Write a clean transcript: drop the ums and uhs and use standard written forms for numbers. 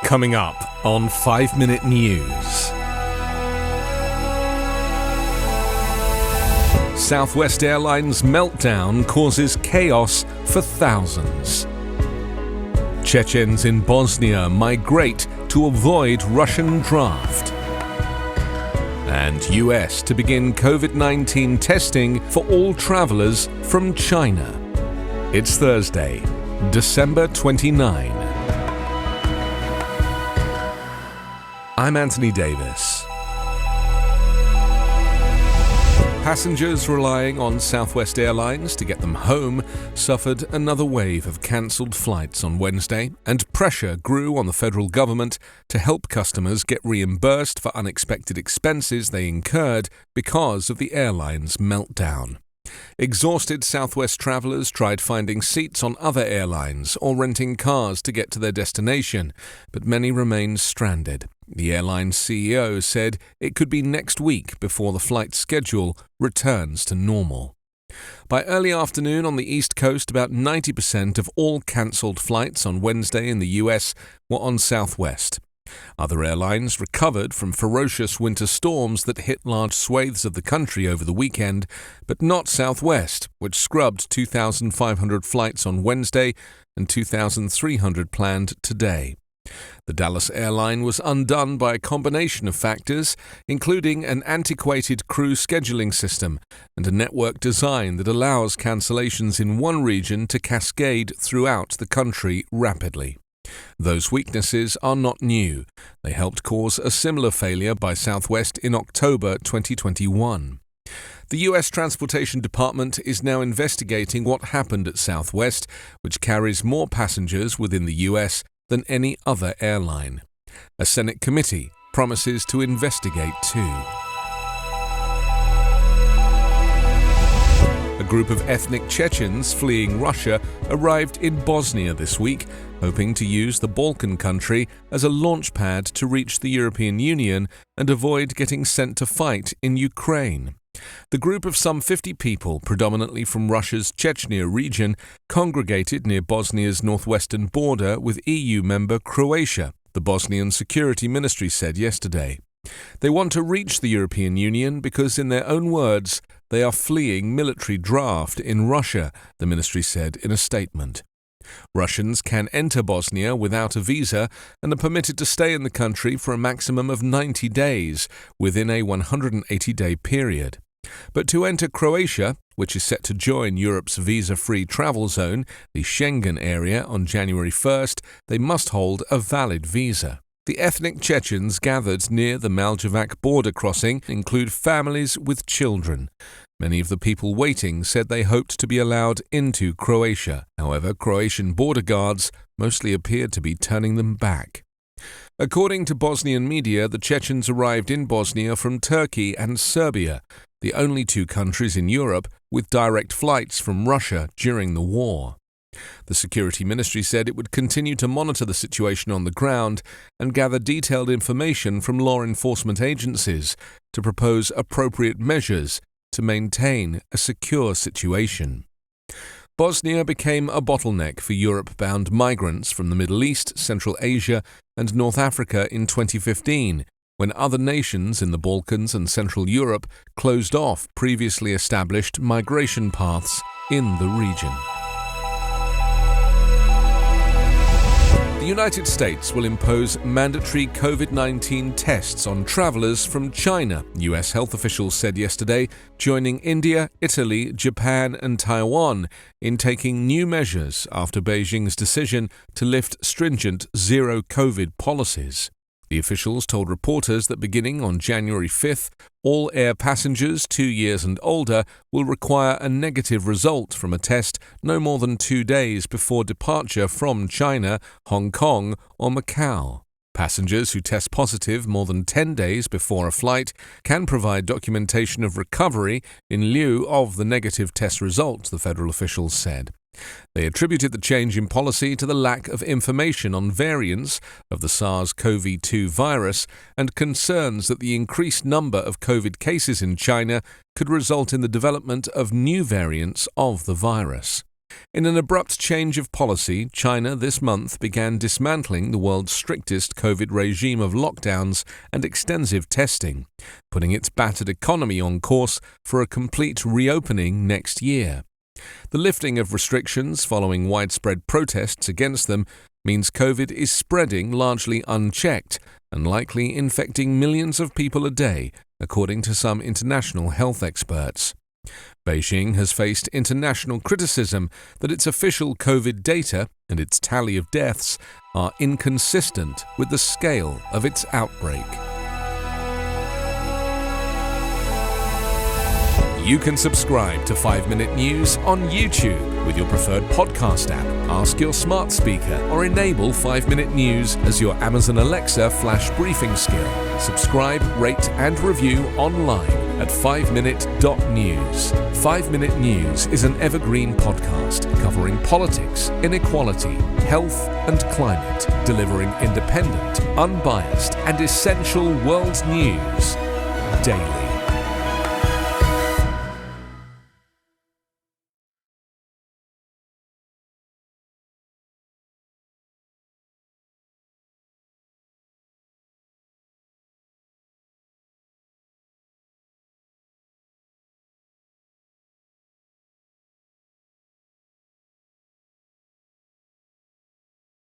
Coming up on 5 Minute News. Southwest Airlines meltdown causes chaos for thousands. Chechens in Bosnia migrate to avoid Russian draft. And US to begin COVID-19 testing for all travelers from China. It's Thursday, December 29. I'm Anthony Davis. Passengers relying on Southwest Airlines to get them home suffered another wave of cancelled flights on Wednesday, and pressure grew on the federal government to help customers get reimbursed for unexpected expenses they incurred because of the airline's meltdown. Exhausted Southwest travelers tried finding seats on other airlines or renting cars to get to their destination, but many remained stranded. The airline's CEO said it could be next week before the flight schedule returns to normal. By early afternoon on the East Coast, about 90% of all cancelled flights on Wednesday in the US were on Southwest. Other airlines recovered from ferocious winter storms that hit large swathes of the country over the weekend, but not Southwest, which scrubbed 2,500 flights on Wednesday and 2,300 planned today. The Dallas airline was undone by a combination of factors, including an antiquated crew scheduling system and a network design that allows cancellations in one region to cascade throughout the country rapidly. Those weaknesses are not new. They helped cause a similar failure by Southwest in October 2021. The U.S. Transportation Department is now investigating what happened at Southwest, which carries more passengers within the U.S. than any other airline. A Senate committee promises to investigate too. A group of ethnic Chechens fleeing Russia arrived in Bosnia this week, hoping to use the Balkan country as a launch pad to reach the European Union and avoid getting sent to fight in Ukraine. The group of some 50 people, predominantly from Russia's Chechnya region, congregated near Bosnia's northwestern border with EU member Croatia, the Bosnian Security Ministry said yesterday. They want to reach the European Union because, in their own words, they are fleeing military draft in Russia, the ministry said in a statement. Russians can enter Bosnia without a visa and are permitted to stay in the country for a maximum of 90 days within a 180-day period. But to enter Croatia, which is set to join Europe's visa-free travel zone, the Schengen area, on January 1st, they must hold a valid visa. The ethnic Chechens gathered near the Maljevac border crossing include families with children. Many of the people waiting said they hoped to be allowed into Croatia. However, Croatian border guards mostly appeared to be turning them back. According to Bosnian media, the Chechens arrived in Bosnia from Turkey and Serbia, the only two countries in Europe with direct flights from Russia during the war. The Security Ministry said it would continue to monitor the situation on the ground and gather detailed information from law enforcement agencies to propose appropriate measures to maintain a secure situation. Bosnia became a bottleneck for Europe-bound migrants from the Middle East, Central Asia, and North Africa in 2015, when other nations in the Balkans and Central Europe closed off previously established migration paths in the region. The United States will impose mandatory COVID-19 tests on travelers from China, U.S. health officials said yesterday, joining India, Italy, Japan and Taiwan in taking new measures after Beijing's decision to lift stringent zero-COVID policies. The officials told reporters that beginning on January 5th, all air passengers 2 years and older will require a negative result from a test no more than 2 days before departure from China, Hong Kong, or Macau. Passengers who test positive more than 10 days before a flight can provide documentation of recovery in lieu of the negative test result, the federal officials said. They attributed the change in policy to the lack of information on variants of the SARS-CoV-2 virus and concerns that the increased number of COVID cases in China could result in the development of new variants of the virus. In an abrupt change of policy, China this month began dismantling the world's strictest COVID regime of lockdowns and extensive testing, putting its battered economy on course for a complete reopening next year. The lifting of restrictions following widespread protests against them means COVID is spreading largely unchecked and likely infecting millions of people a day, according to some international health experts. Beijing has faced international criticism that its official COVID data and its tally of deaths are inconsistent with the scale of its outbreak. You can subscribe to 5-Minute News on YouTube with your preferred podcast app. Ask your smart speaker or enable 5-Minute News as your Amazon Alexa flash briefing skill. Subscribe, rate and review online at 5minute.news. 5-Minute News is an Evergreen podcast covering politics, inequality, health and climate, delivering independent, unbiased and essential world news daily.